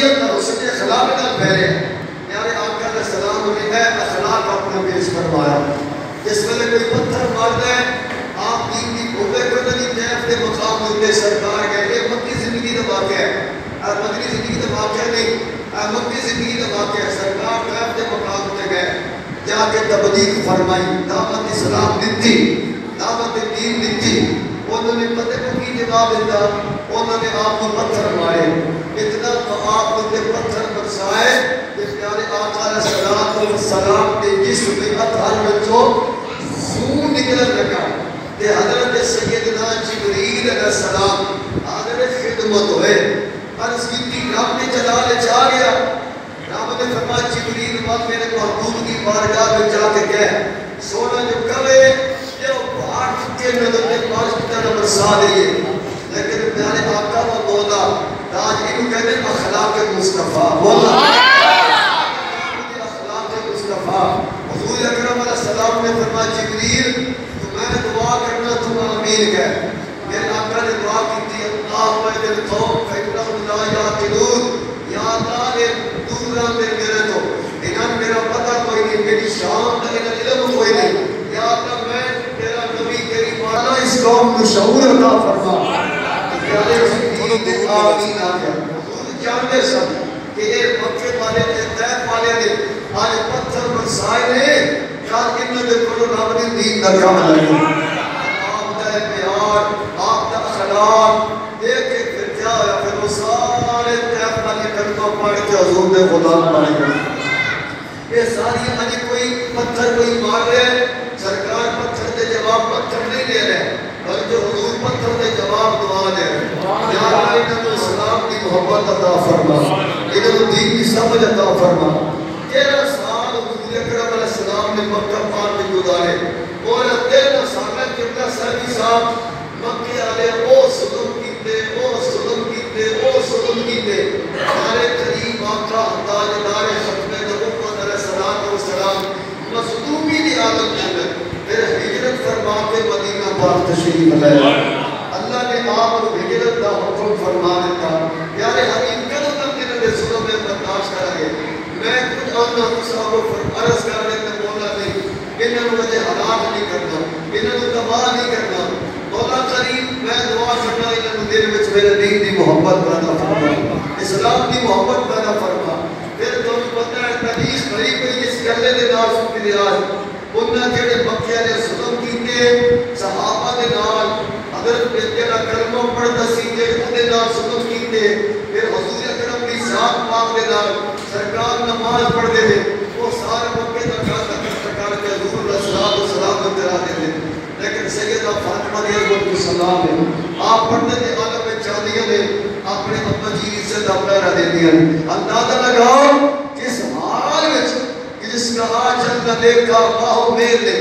طبیعت اور حسن اخلاق کا پہرے پیارے آقا علیہ السلام نے اے اخلاق اپنا پیش فرمایا. جس ویلے کوئی پتھر مارتا ہے آپ دین کی بھوکے کو نہیں طیف کے مقام ہوتے سرکار گئے. یہ مکی زندگی کا واقعہ ہے اور مدنی زندگی کا واقعہ نہیں. مکی زندگی کا واقعہ ہے. سرکار طیف کے مقام ہوتے گئے جا کے تبلیغ فرمائی, دعوت اسلام دیتی, دعوت دین دیتی. انہوں نے پتہ کو کی جواب دیتا, انہوں نے آپ کو پتھر مارے. اتنا تو آپ کو پتھر برسائے کہ پیارے آقا علیہ السلام کے جسم میں اطہر میں جو خون نکل لگا کہ حضرت سیدنا جبریل علیہ السلام حضرت خدمت ہوئے. عرض کی تھی رب نے جلال چاہ گیا. رب نے فرمایا جبریل بات میرے محبوب کی بارگاہ میں جا کے کہہ سونا جو کرے یہ بھاٹ کے نظر میں بارش کی طرح برسا دیئے. لیکن پیارے آقا وہ بولا تاج انہوں کہتے ہیں اخلاق مصطفیٰ. بولا اخلاق مصطفیٰ. حضور اکرم علیہ السلام نے فرمایا جبریل تو میں دعا کرنا تم آمین کہہ. میرے آقا نے دعا کی تھی اللہ وید القوم فإنہم لا یعقلون. یا اللہ نے دورا میرے تو انہاں میرا پتہ کوئی نہیں, میری شان کا انہاں علم کوئی نہیں. یا اللہ میں تیرا نبی تیری مانا اس قوم کو شعور عطا فرما. پیارے زندگی آمین آ گیا. حضور جانتے سب کہ اے مکے والے نے طیف والے نے آج پتھر برسائے نے کیا انہوں نے کلو رب نے دین کا کام لگا. آپ دا پیار, آپ دا اخلاق دیکھے پھر کیا ہویا, پھر وہ سارے طیف والے کلمہ پڑھ کے حضور نے خدا پڑھے گا. یہ ساری آج کوئی پتھر کوئی مار رہے, سرکار پتھر دے جواب پتھر نہیں دے رہے بلکہ حضور پتھر دے جواب دعا دے رہے. یا اللہ انہوں نے اسلام کی محبت عطا فرما, انہوں نے دین کی سمجھ عطا فرما. 13 سال حضور اکرم علیہ السلام نے مکہ پاک میں گزارے اور 13 سال قبلہ صاحبی صاحب مکے والے او ظلم کیتے, او ظلم کیتے, او ظلم کیتے. ہمارے قریب آقا تاجدار ختم نبوت علیہ السلام مظلومی کی عادت کے اندر پھر ہجرت فرما کے مدینہ پاک تشریف لائے. اللہ نے آپ کو ہجرت کا حکم فرما دیتا. پیارے حبیب کدوں تک انہوں نے ظلم میں برداشت کریں گے. میں کچھ آنا تصاب کو عرض کر لیتے مولا نہیں, انہوں نے مجھے ہلاک نہیں کرنا, انہوں نے تباہ نہیں کرنا. مولا کریم میں دعا کرنا انہوں نے دل میں میرے دین کی محبت پیدا فرما, اسلام کی محبت پیدا فرما. پھر تو پتہ ہے تاریخ بھری کوئی اس گلے دے نال سن کے آج انہاں جڑے مکے نے ظلم کیتے صحابہ دے نال حضرت جڑا کلمہ پڑھدا سی جڑے دے نال ظلم کیتے, پھر حضور اکرم دی ذات پاک دے نال سرکار نماز پڑھدے تھے وہ سارے مکے دا کام سرکار کے حضور علیہ الصلوۃ والسلام کرا دیتے. لیکن سیدہ فاطمہ رضی اللہ عنہا السلام ہے آپ پڑھتے تھے عالم میں چاندیاں نے اپنے ابا جی عزت دا پہرا دے دیا. اندازہ لگاؤ کس حال میں جس کا آنچل نہ دیکھا باہو میر لے,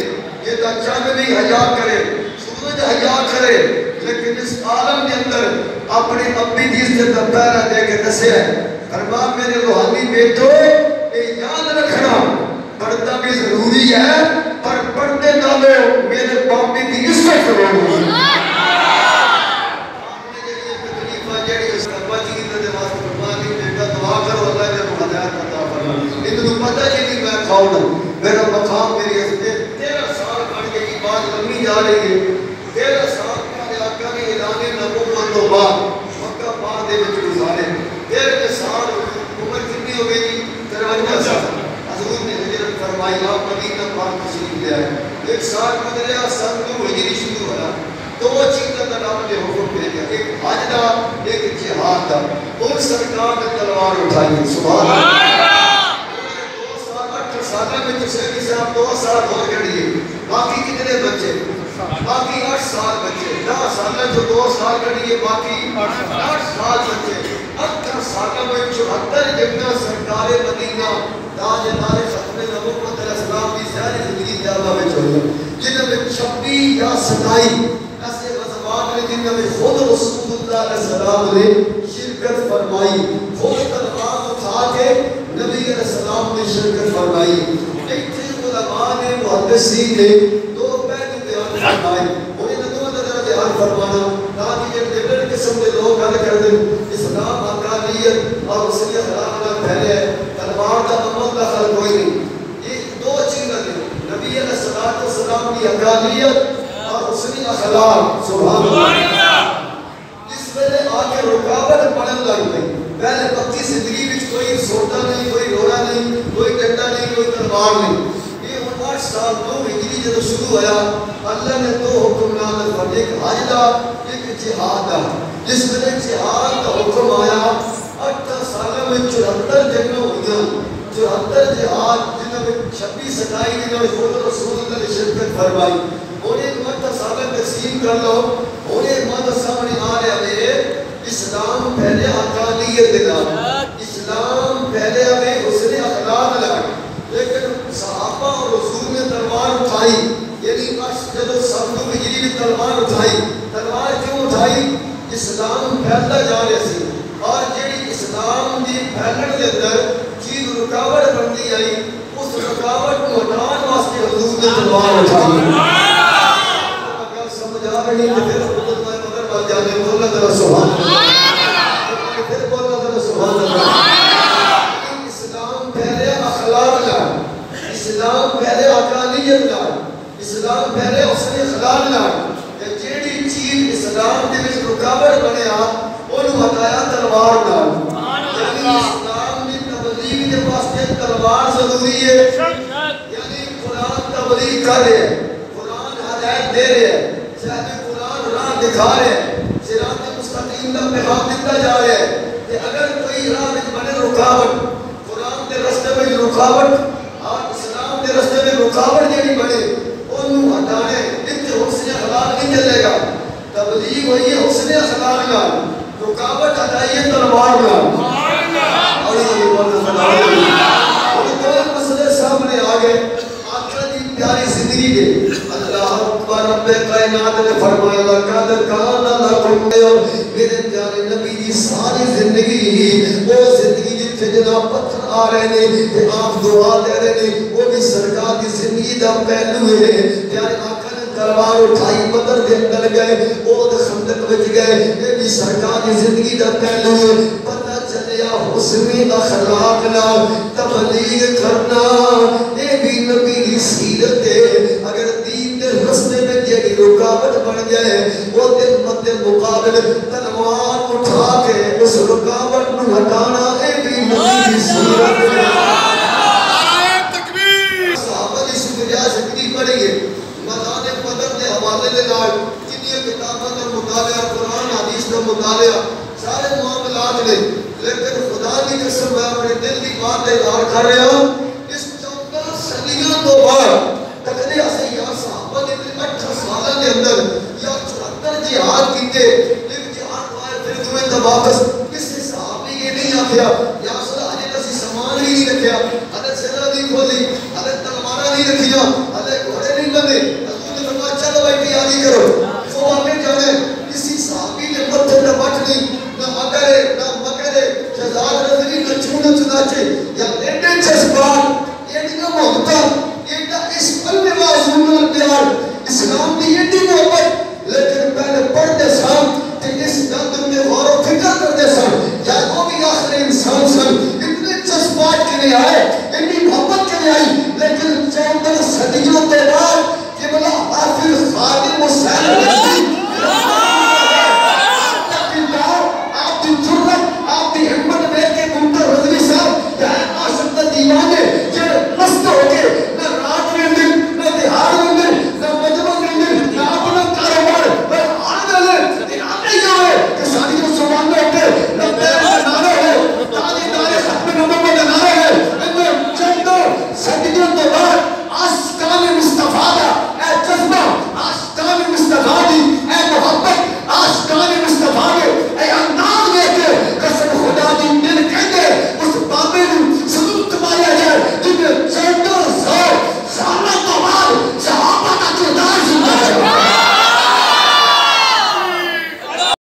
یہ تا چند بھی حیا کرے, سورج حیا کرے, لیکن اس عالم کے اندر اپنے ابی جی عزت دا پہرا دے کے دسے ہے. فرما میرے روحانی بیٹو یہ یاد رکھنا پڑھنا بھی ضروری ہے پر پڑھتے نہ لو میرے باپی کی عزت ضرور. میرا مقام میری عزت 13 سال پڑھ کے کی بات لمبی جا رہی ہے. 13 سال پہلے آقا نے اعلان نبوت تو بعد مکہ پاک دے وچ گزارے. 13 سال عمر کتنی ہو گئی جی 53 سال. حضور نے ہجرت فرمائی, آپ مدینہ پاک تشریف لے آئے. 1 سال گزریا, سن 2 ہجری شروع ہوا. 2 چیزوں کا رب نے حکم بھیجا, ایک حج دا ایک جہاد دا. اور سرکار نے تلوار اٹھائی. سبحان اللہ. سالہ میں تو سیدی صاحب 2 سال ہو گئے, باقی کتنے بچے, باقی 8 سال بچے. 10 سالہ جو 2 سال کریے باقی 8 سال بچے. 18 سالہ میں 74 جگہ سرکار مدینہ تاجدار ختم نبوت علیہ السلام کی ساری زندگی جاگہ میں چھوڑا, جنہوں میں 26 یا 27 ایسے غزوات میں جنہوں میں خود رسول اللہ علیہ السلام نے شرکت فرمائی, خود تلوار اٹھا کے نبی علیہ السلام نے شرکت فرمائی. ایتھے علماء نے محدثین نے 2 پہلو بیان فرمائے. انہیں دو نظر بیان فرمانا تاکہ یہ ڈیبل قسم کے لوگ گل کر دیں اسلام حقانیت اور حسن اخلاق نہ پھیلے تلوار کا عمل کا خل کوئی نہیں. یہ دو چیزیں ہیں نبی علیہ السلام کی حقانیت اور حسن اخلاق. سبحان اللہ. اس ویلے آ کے رکاوٹ پڑن لگ گئی. پہلے پکی زندگی وچ کوئی سوٹا نہیں, کوئی روڑا نہیں, کوئی ڈنڈا نہیں, کوئی تلوار نہیں. یہ 8 سال 2 ہجری جب شروع ہوا اللہ نے 2 حکم نازل فرمائے, ایک حج دا ایک جہاد دا. جس ویلے جہاد کا حکم آیا 8 سالوں میں 74 جنگیں ہوئیں, 74 جہاد جنہوں میں 26 27 جنہوں میں خود رسول اللہ نے شرکت فرمائی. انہیں 8 سالوں تقسیم کر لو, انہیں مادہ سامنے آ رہے ہیں. اسلام پہلے حقانیت دینا, اسلام پہلے ہمیں حسن اخلاق لگا. لیکن صحابہ اور رسول نے تلوار اٹھائی, یعنی جب 7 ہجری میں تلوار اٹھائی. تلوار کیوں اٹھائی؟ اسلام پھیلتا جا رہے سی, اور جیڑی اسلام دی پھیلن دے اندر چیز رکاوٹ بنتی آئی, اس رکاوٹ کو ہٹان واسطے حضور نے تلوار اٹھائی. اگر سمجھ آ رہی ہے پھر حضرت میں مگر بن جانے بولنا ذرا سبحان اللہ, پھر بولنا ذرا سبحان اللہ. اسلام پہلے اخلاق لا, اسلام پہلے حقانیت لا, اسلام پہلے حسن اخلاق لا. جیڑی چیز اسلام دے وچ رکاوٹ بنیا اونوں ہٹایا تلوار نال. یعنی اسلام دی تبلیغ دے واسطے تلوار ضروری ہے. یعنی قرآن تبلیغ کر رہے ہیں, قرآن ہدایت دے رہے ہیں, صاحب قرآن راہ دکھا رہے ہیں, صراط مستقیم کا پیغام دیتا جا رہا ہے. کہ اگر کوئی راہ وچ بنے رکاوٹ, قرآن دے راستے میں رکاوٹ اور اسلام دے راستے میں رکاوٹ جیڑی بنے اونوں ہٹانے تے حسن اخلاق نہیں چلے گا. تبلیغ ہوئی ہے حسن اخلاق نال, رکاوٹ ہٹائیے تلوار نال. اور یہ دو مسئلے سامنے آ گئے آقا دی پیاری زندگی کے. اللہ اکبر, رب کائنات نے فرمایا لقد کان لکم, میرے پیارے نبی دی ساری زندگی وہ زندگی جتھے جناب پتھر آ رہے نے تے آپ دعا دے رہے نے, وہ بھی سرکار دی زندگی دا پہلو ہے. پیارے آقا تلوار اٹھائی, بدر دے اندر گئے, اود خندق وچ گئے, یہ بھی سرکار کی زندگی دا پہلو ہے. پتہ چلیا حسن اخلاق نال تبلیغ کرنا یہ بھی نبی کی سیرت ہے. اگر دین دے راستے میں یہ رکاوٹ بن جائے وہ دل مد مقابل تلوار اٹھا کے اس رکاوٹ نو ہٹانا یہ بھی نبی کی سیرت ہے. صحابہ کی شکریہ زندگی پڑھی ہے میدان بدر کے حوالے دے نال کتنی کتابوں کا مطالعہ, قرآن حدیث کا مطالعہ, سارے معاملات نے. لیکن خدا کی قسم میں اپنے دل کی بات اظہار کر رہا ہوں, اس 14 صدیوں تو بعد تکلیہ سے یا صحابہ نے 8 سالوں کے اندر یا 74 جہاد کیتے, لیکن جہاد پائے پھر تمہیں تو واپس کسی صحابی یہ نہیں آخیا یا صلاح نے کسی سامان ہی نہیں رکھیا, حضرت سیدہ نہیں کھولی, حضرت تلوارہ نہیں رکھیا, حضرت گھوڑے نہیں بندے. حضور نے فرمایا چلو بھائی تیاری کرو, وہ آگے جانے. کسی صحابی نے مدد نہ بٹ نہیں, نہ اگرے نہ مکرے, شہزاد رضوی نہ چھوڑ چناچے, یا ایڈے جذبات, ایڈی محبتہ, ایڈا عشق المعصوم پیار, اسلام کی ایڈی محبت. لیکن پہلے پڑھتے سن کہ اس گندم میں غور و فکر کرتے سن, یا وہ بھی آخر انسان سن. اتنے جذبات کے لیے آئے, اتنی محبت کے لیے آئی, لیکن 14 صدیوں کے بعد کہ بلا حافظ خادم حسین نبی آپ کی جرات, آپ کی